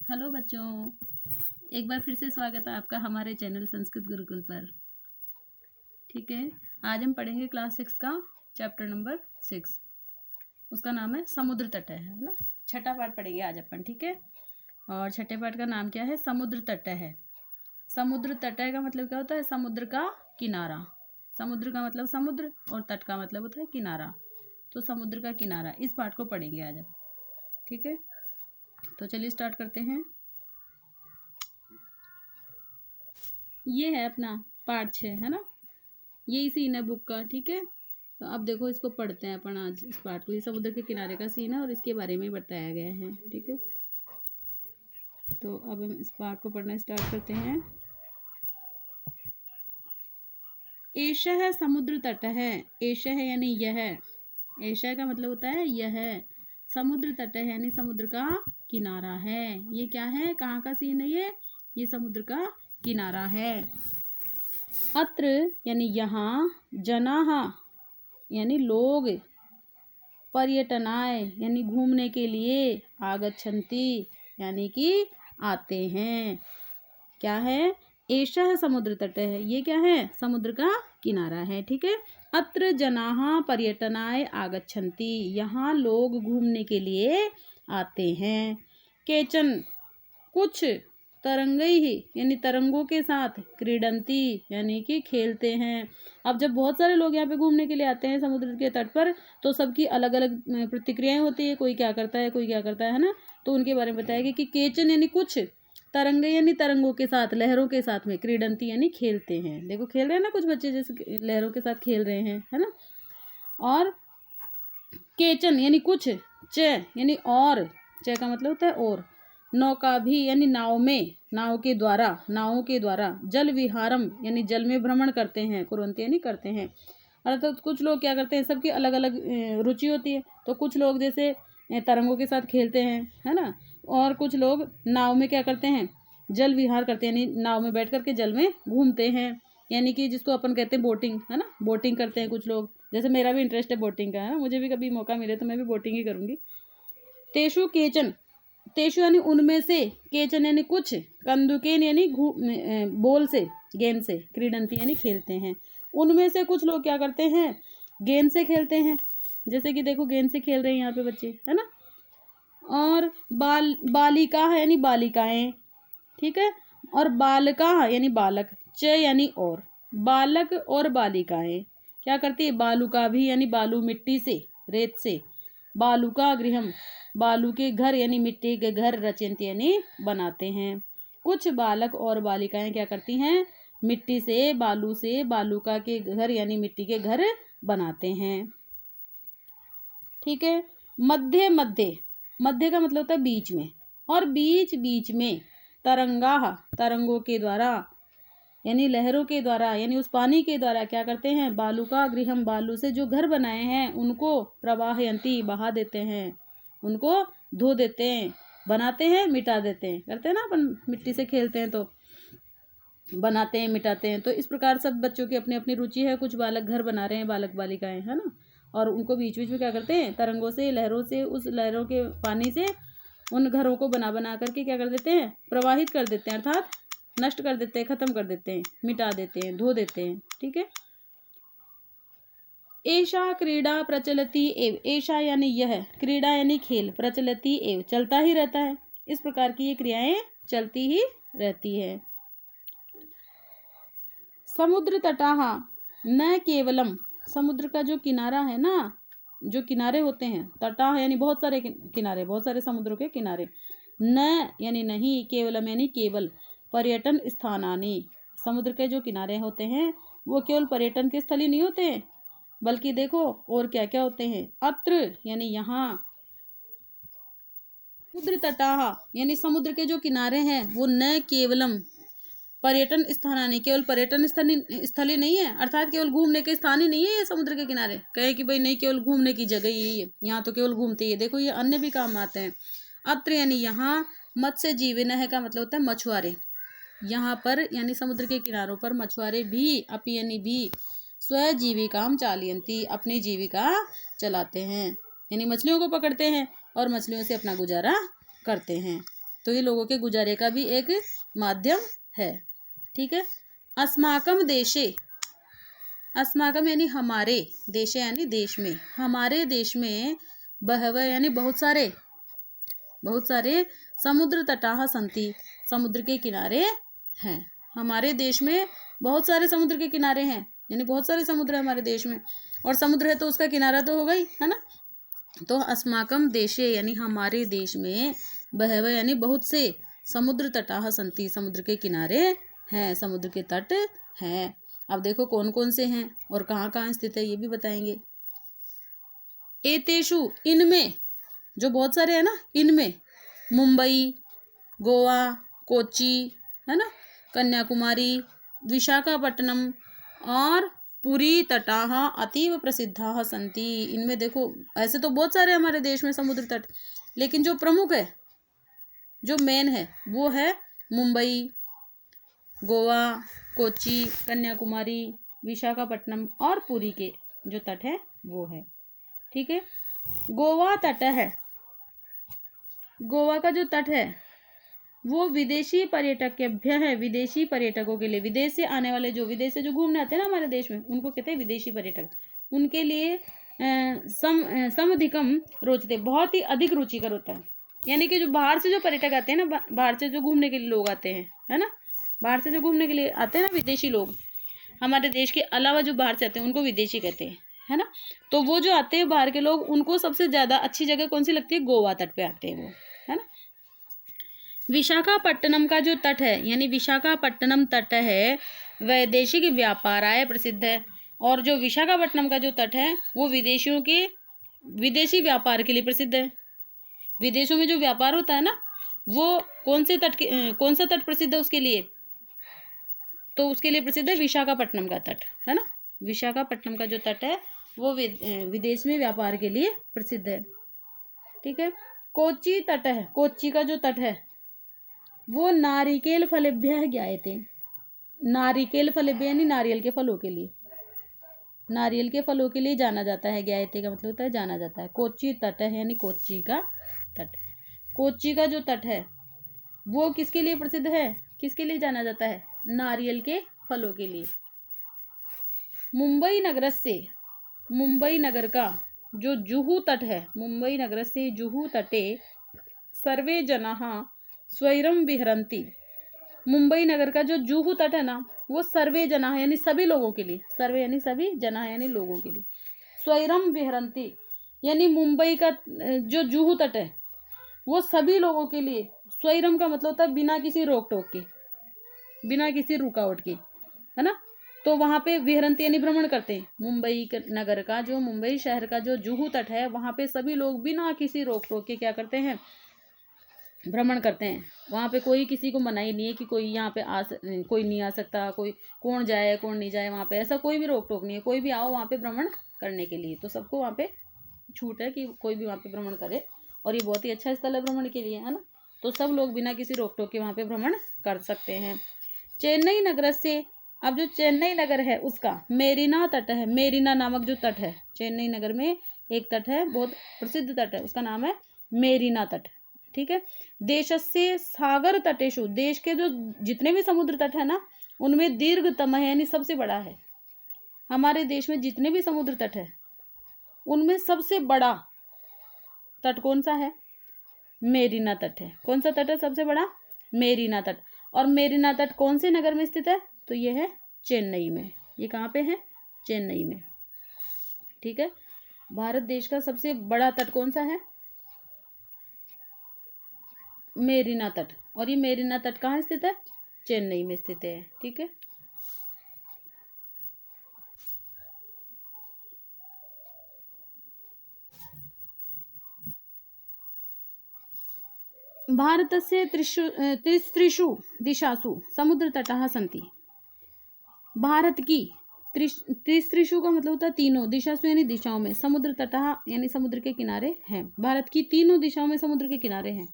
Hello बच्चों, एक बार फिर से स्वागत है आपका हमारे चैनल संस्कृत गुरुकुल पर। ठीक है, आज हम पढ़ेंगे क्लास 6 का चैप्टर नंबर 6। उसका नाम है समुद्र तट है ना। छठा पाठ पढ़ेंगे आज अपन। ठीक है, और छठे पाठ का नाम क्या है? समुद्र तट है। समुद्र तट का मतलब क्या होता है? समुद्र का किनारा। समुद्र का मतलब समुद्र और तट का मतलब होता है किनारा। तो समुद्र का किनारा, इस पाठ को पढ़ेंगे आज हम। ठीक है, तो चलिए स्टार्ट करते हैं। ये है अपना पार्ट 6 है ना, यही सीन है बुक का। ठीक है, तो अब देखो इसको पढ़ते हैं अपन आज इस पार्ट को। ये समुद्र के किनारे का सीन है और इसके बारे में बताया गया है। ठीक है, तो अब हम इस पार्ट को पढ़ना स्टार्ट करते हैं। एषः समुद्र तट है। एषः यानी यह। एषः का मतलब होता है यह। समुद्र तट है यानी समुद्र का किनारा है। ये क्या है? कहाँ का सीन है ये समुद्र का किनारा है। अत्र यानी यहाँ, जनाः यानी लोग, पर्यटनाय यानी घूमने के लिए, आगच्छन्ति यानी कि आते हैं। क्या है? एषः समुद्र तट है, ये क्या है? समुद्र का किनारा है। ठीक है, अत्र जनाः पर्यटनाय आगच्छन्ति, यहाँ लोग घूमने के लिए आते हैं। केचन कुछ, तरंगैः यानी तरंगों के साथ, क्रीडन्ति यानी कि खेलते हैं। अब जब बहुत सारे लोग यहाँ पे घूमने के लिए आते हैं समुद्र के तट पर, तो सबकी अलग अलग प्रतिक्रियाएं होती है। कोई क्या करता है, कोई क्या करता है ना। तो उनके बारे में बताया गया कि केचन यानी कुछ, तरंगे यानी तरंगों के साथ, लहरों के साथ में, क्रीडन्ति यानी खेलते हैं। देखो खेल रहे हैं ना कुछ बच्चे, जैसे लहरों के साथ खेल रहे हैं, है ना। और केचन यानी कुछ, च यानी और, च का मतलब होता है और, नौका भी यानी नाव में, नाव के द्वारा, जल विहारम यानी जल में भ्रमण करते हैं, कुरंती यानी करते हैं। अर्थात तो कुछ लोग क्या करते हैं, सबकी अलग अलग रुचि होती है। तो कुछ लोग जैसे तरंगों के साथ खेलते हैं, है ना। और कुछ लोग नाव में क्या करते हैं, जल विहार करते हैं, यानी नाव में बैठ करके जल में घूमते हैं, यानी कि जिसको अपन कहते हैं बोटिंग, है ना। बोटिंग करते हैं कुछ लोग। जैसे मेरा भी इंटरेस्ट है बोटिंग का, है ना। मुझे भी कभी मौका मिले तो मैं भी बोटिंग ही करूँगी। तेषु केचन, तेषु यानी उनमें से, केचन यानी कुछ, कंदुकेन यानी बॉल से, गेंद से, क्रीडंती यानी खेलते हैं। उनमें से कुछ लोग क्या करते हैं, गेंद से खेलते हैं। जैसे कि देखो गेंद से खेल रहे हैं यहाँ पे बच्चे, है ना। और बालिका है यानी बालिकाएं। ठीक है, और बालका यानी बालक, च यानी और, बालक और बालिकाएं क्या करती है, बालुका भी यानी बालू, मिट्टी से, रेत से, बालुका गृहम बालू के घर यानी मिट्टी के घर, रचयन्ति यानी बनाते हैं। कुछ बालक और बालिकाएं क्या करती हैं, मिट्टी से, बालू से, बालुका के घर यानी मिट्टी के घर बनाते हैं। ठीक है, मध्य मध्य, मध्य का मतलब होता है बीच में, और बीच बीच में, तरंगा तरंगों के द्वारा यानी लहरों के द्वारा, यानी उस पानी के द्वारा क्या करते हैं, बालुका गृहम बालू से जो घर बनाए हैं उनको, प्रवाहयन्ति बहा देते हैं, उनको धो देते हैं, बनाते हैं, मिटा देते हैं। करते हैं ना अपन, मिट्टी से खेलते हैं तो बनाते हैं, मिटाते हैं। तो इस प्रकार सब बच्चों की अपनी अपनी रुचि है। कुछ बालक घर बना रहे हैं, बालक बालिकाएं, है ना। और उनको बीच बीच में क्या करते हैं, तरंगों से, लहरों से, उस लहरों के पानी से उन घरों को बना बना करके क्या कर देते हैं, प्रवाहित कर देते हैं, अर्थात नष्ट कर देते हैं, खत्म कर देते हैं, मिटा देते हैं, धो देते हैं। ठीक है, एषा क्रीडा प्रचलति एव, एषा यानी यह, क्रीडा यानी खेल, प्रचलति एव चलता ही रहता है। इस प्रकार की ये क्रियाएं चलती ही रहती है। समुद्र तटाः न केवलम, समुद्र का जो किनारा है ना, जो किनारे होते हैं, तटाः यानी बहुत सारे किनारे, बहुत सारे समुद्रों के किनारे, न यानी नहीं, केवलम यानी केवल, पर्यटन स्थानानि, समुद्र के जो किनारे होते हैं वो केवल पर्यटन के स्थल ही नहीं होते हैं, बल्कि देखो और क्या क्या होते हैं। अत्र यानी यहाँ, समुद्र तटाः यानी समुद्र के जो किनारे हैं वो न केवलम, पर्यटन स्थानानि, केवल पर्यटन स्थल ही नहीं है, अर्थात केवल घूमने के स्थान ही नहीं है ये समुद्र के किनारे। कहे कि भाई नहीं, केवल घूमने की जगह यही है, यहाँ तो केवल घूमते ही है। देखो ये अन्य भी काम आते हैं। अत्र यानी यहाँ, मत्स्य जीविनः का मतलब होता है मछुआरे। यहाँ पर यानी समुद्र के किनारों पर मछुआरे भी, अपि यानी भी, स्वजीविकाम चालयन्ति अपनी जीविका चलाते हैं, यानी मछलियों को पकड़ते हैं और मछलियों से अपना गुजारा करते हैं। तो ये लोगों के गुजारे का भी एक माध्यम है। ठीक है। अस्माकम देशे, अस्माकम यानी हमारे, देशे यानी देश में, हमारे देश में बहवः यानी बहुत सारे समुद्र तटाः सन्ति, समुद्र के किनारे हैं। हमारे देश में बहुत सारे समुद्र के किनारे हैं, यानी बहुत सारे समुद्र है हमारे देश में, और समुद्र है तो उसका किनारा तो होगा ही, है ना। तो अस्माकम देशे यानी हमारे देश में, बहवः यानी बहुत से, समुद्र तटाः सन्ति, समुद्र के किनारे हैं, समुद्र के तट हैं। अब देखो कौन कौन से हैं और कहाँ कहाँ स्थित है ये भी बताएंगे। एतेषु, इनमें, जो बहुत सारे हैं ना, इनमें मुंबई, गोवा, कोच्चि, है ना, कन्याकुमारी, विशाखापट्टनम और पुरी तटाः अतीव प्रसिद्धाः सन्ति। इनमें देखो ऐसे तो बहुत सारे हमारे देश में समुद्र तट, लेकिन जो प्रमुख है, जो मेन है, वो है मुंबई, गोवा, कोच्चि, कन्याकुमारी, विशाखापट्टनम और पुरी के जो तट है वो है। ठीक है। गोवा तट है, गोवा का जो तट है वो विदेशी पर्यटकेभ्य है, विदेशी पर्यटकों के लिए, विदेश से आने वाले, जो विदेश से जो घूमने आते हैं ना हमारे देश में, उनको कहते हैं विदेशी पर्यटक, उनके लिए समधिकम रोचते, बहुत ही अधिक रुचिकर होता है। यानी कि जो बाहर से जो पर्यटक आते हैं ना, बाहर से जो घूमने के लिए लोग आते हैं, है ना, बाहर से जो घूमने के लिए आते हैं ना विदेशी लोग, हमारे देश के अलावा जो बाहर से आते हैं उनको विदेशी कहते हैं, है ना। तो वो जो आते हैं बाहर के लोग, उनको सबसे ज़्यादा अच्छी जगह कौन सी लगती है? गोवा तट पे आते हैं वो, है ना। विशाखापट्टनम का जो तट है, यानी विशाखापट्टनम तट है, वैदेशिक व्यापाराय प्रसिद्ध है। और जो विशाखापट्टनम का जो तट है वो विदेशियों के, विदेशी व्यापार के लिए प्रसिद्ध है। विदेशों में जो व्यापार होता है ना, वो कौन सा तट प्रसिद्ध है उसके लिए? तो उसके लिए प्रसिद्ध है विशाखापट्टनम का तट, है ना। विशाखापट्टनम का जो तट है वो विदेश में व्यापार के लिए प्रसिद्ध है। ठीक है। कोच्चि तट है, कोच्चि का जो तट है वो नारिकेल फलेभ्यः ज्ञायते, नारिकेल फलेभ्यः यानी नारियल के फलों के लिए, नारियल के फलों के लिए जाना जाता है। ज्ञायते का मतलब होता है जाना जाता है। कोच्चि तट है यानी कोच्चि का तट। कोच्चि का जो तट है वो किसके लिए प्रसिद्ध है, किसके लिए जाना जाता है? नारियल के फलों के लिए। मुंबई नगर से, मुंबई नगर का जो जुहू तट है, मुंबई नगर से जुहू तटे सर्वे जनाः स्वैरम विहरन्ति। मुंबई नगर का जो जुहू तट है ना, वो सर्वे जनाः यानी सभी लोगों के लिए, सर्वे यानी सभी, जनाः यानी लोगों के लिए, स्वैरम विहरन्ति यानी मुंबई का जो जुहू तट है वो सभी लोगों के लिए, स्वैरम का मतलब होता है बिना किसी रोक टोक के, बिना किसी रुकावट के, है ना। तो वहाँ पे विहरन्ति यानी भ्रमण करते हैं। मुंबई नगर का जो, मुंबई शहर का जो जुहू तट है, वहाँ पे सभी लोग बिना किसी रोक टोक के क्या करते हैं? भ्रमण करते हैं। वहाँ पे कोई किसी को मनाही नहीं है कि कोई यहाँ पे कोई नहीं आ सकता, कोई कौन जाए कौन नहीं जाए, वहाँ पे ऐसा कोई भी रोक टोक नहीं है। कोई भी आओ वहाँ पे भ्रमण करने के लिए, तो सबको वहाँ पे छूट है कि कोई भी वहाँ पे भ्रमण करे, और ये बहुत ही अच्छा स्थल है भ्रमण के लिए, है ना। तो सब लोग बिना किसी रोक टोक के वहाँ पे भ्रमण कर सकते हैं। चेन्नई नगर से, अब जो चेन्नई नगर है उसका मेरीना तट है, मेरीना नामक जो तट है, चेन्नई नगर में एक तट है, बहुत प्रसिद्ध तट है, उसका नाम है मेरीना तट। ठीक है। देशस्य सागर तटेषु, देश के जो जितने भी समुद्र तट है ना, उनमें दीर्घतम है यानी सबसे बड़ा है। हमारे देश में जितने भी समुद्र तट है उनमें सबसे बड़ा तट कौन सा है? मेरीना तट है। कौन सा तट है सबसे बड़ा? मेरीना तट। और मेरीना तट कौन से नगर में स्थित है? तो ये है चेन्नई में। ये कहाँ पे है? चेन्नई में। ठीक है। भारत देश का सबसे बड़ा तट कौन सा है? मेरीना तट। और ये मेरीना तट कहाँ स्थित है? चेन्नई में स्थित है। ठीक है। भारतस्य तिस्त्रिषु दिशासु समुद्रतटाः सन्ति। भारत की तिस्त्रिषु का मतलब होता है तीनों, दिशासु यानी दिशाओं में, समुद्र तटाः यानी समुद्र के किनारे हैं। भारत की तीनों दिशाओं में समुद्र के किनारे हैं,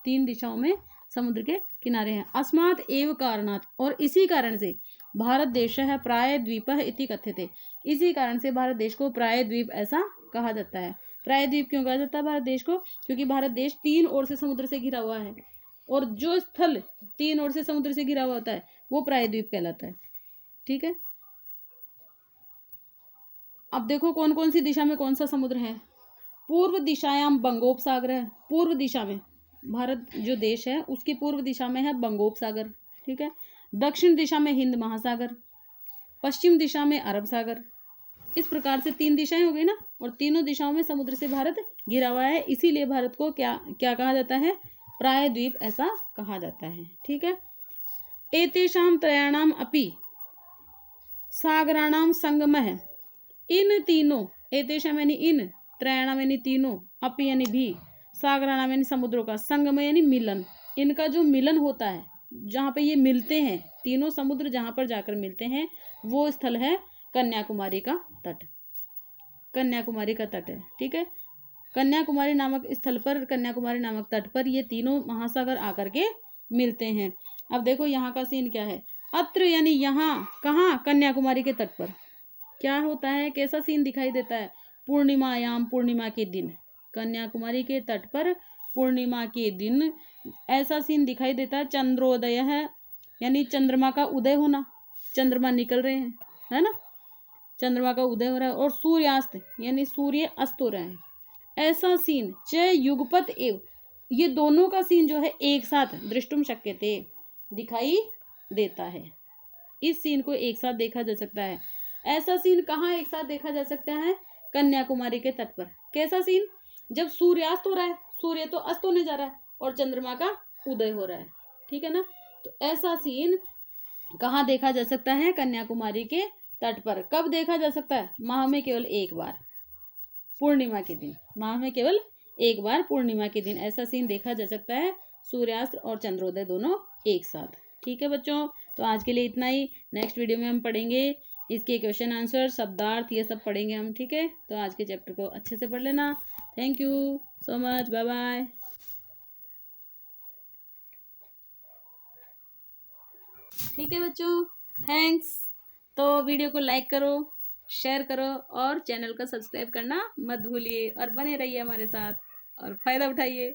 3 दिशाओं में समुद्र के किनारे हैं। अस्मात् एव कारणात्, और इसी कारण से भारत देशः प्रायद्वीपः इति कथ्यते। इसी कारण से भारत देश को प्रायद्वीप ऐसा कहा जाता है। प्रायद्वीप क्यों कहा जाता है भारत देश को? क्योंकि भारत देश 3 ओर से समुद्र से घिरा हुआ है। और जो स्थल 3 ओर से समुद्र से घिरा हुआ होता है वो प्रायद्वीप कहलाता है। ठीक है, अब देखो कौन कौन सी दिशा में कौन सा समुद्र है। पूर्व दिशायाम बंगोपसागर है, पूर्व दिशा में भारत जो देश है उसकी पूर्व दिशा में है बंगोपसागर। ठीक है, दक्षिण दिशा में हिंद महासागर, पश्चिम दिशा में अरब सागर। इस प्रकार से 3 दिशाएं हो गई ना, और तीनों दिशाओं में समुद्र से भारत घिरा हुआ है, इसीलिए भारत को क्या क्या कहा जाता है, प्रायद्वीप ऐसा कहा जाता है। ठीक है, एतेषां त्रयाणाम अपि सागराणाम संगमः, इन तीनों, एतेषां यानी इन, त्रयाणाम यानी तीनों, अपि यानी भी, सागराणाम यानी समुद्रों का, संगम यानी मिलन, इनका जो मिलन होता है जहाँ पे ये मिलते हैं, तीनों समुद्र जहाँ पर जाकर मिलते हैं वो स्थल है कन्याकुमारी का तट। कन्याकुमारी का तट है। ठीक है, कन्याकुमारी नामक स्थल पर, कन्याकुमारी नामक तट पर ये तीनों महासागर आकर के मिलते हैं। अब देखो यहाँ का सीन क्या है, अत्र यानी यहाँ, कहाँ, कन्याकुमारी के तट पर क्या होता है, कैसा सीन दिखाई देता है, पूर्णिमायाम, पूर्णिमा के दिन, कन्याकुमारी के तट पर पूर्णिमा के दिन ऐसा सीन दिखाई देता है, चंद्रोदय है यानी चंद्रमा का उदय होना, चंद्रमा निकल रहे हैं, है ना, चंद्रमा का उदय हो रहा है, और सूर्यास्त यानी सूर्य अस्त हो रहा है, ऐसा सीन च युगपत एव, ये दोनों का सीन जो है एक साथ दृष्टुम शक्यते दिखाई देता है। इस सीन को एक साथ देखा जा सकता है। ऐसा सीन कहाँ एक साथ देखा जा सकता है, कन्याकुमारी के तट पर। कैसा सीन, जब सूर्यास्त हो रहा है, सूर्य तो अस्त होने जा रहा है और चंद्रमा का उदय हो रहा है। ठीक है ना, तो ऐसा सीन कहाँ देखा जा सकता है, कन्याकुमारी के तट पर। कब देखा जा सकता है, माह में केवल एक बार, पूर्णिमा के दिन, माह में केवल एक बार पूर्णिमा के दिन ऐसा सीन देखा जा सकता है, सूर्यास्त और चंद्रोदय दोनों एक साथ। ठीक है बच्चों, तो आज के लिए इतना ही। नेक्स्ट वीडियो में हम पढ़ेंगे इसके क्वेश्चन आंसर, शब्दार्थ, ये सब पढ़ेंगे हम। ठीक है, तो आज के चैप्टर को अच्छे से पढ़ लेना। Thank you so much, bye bye. ठीक है बच्चों, थैंक्स। तो वीडियो को लाइक करो, शेयर करो और चैनल को सब्सक्राइब करना मत भूलिए, और बने रहिए हमारे साथ और फ़ायदा उठाइए।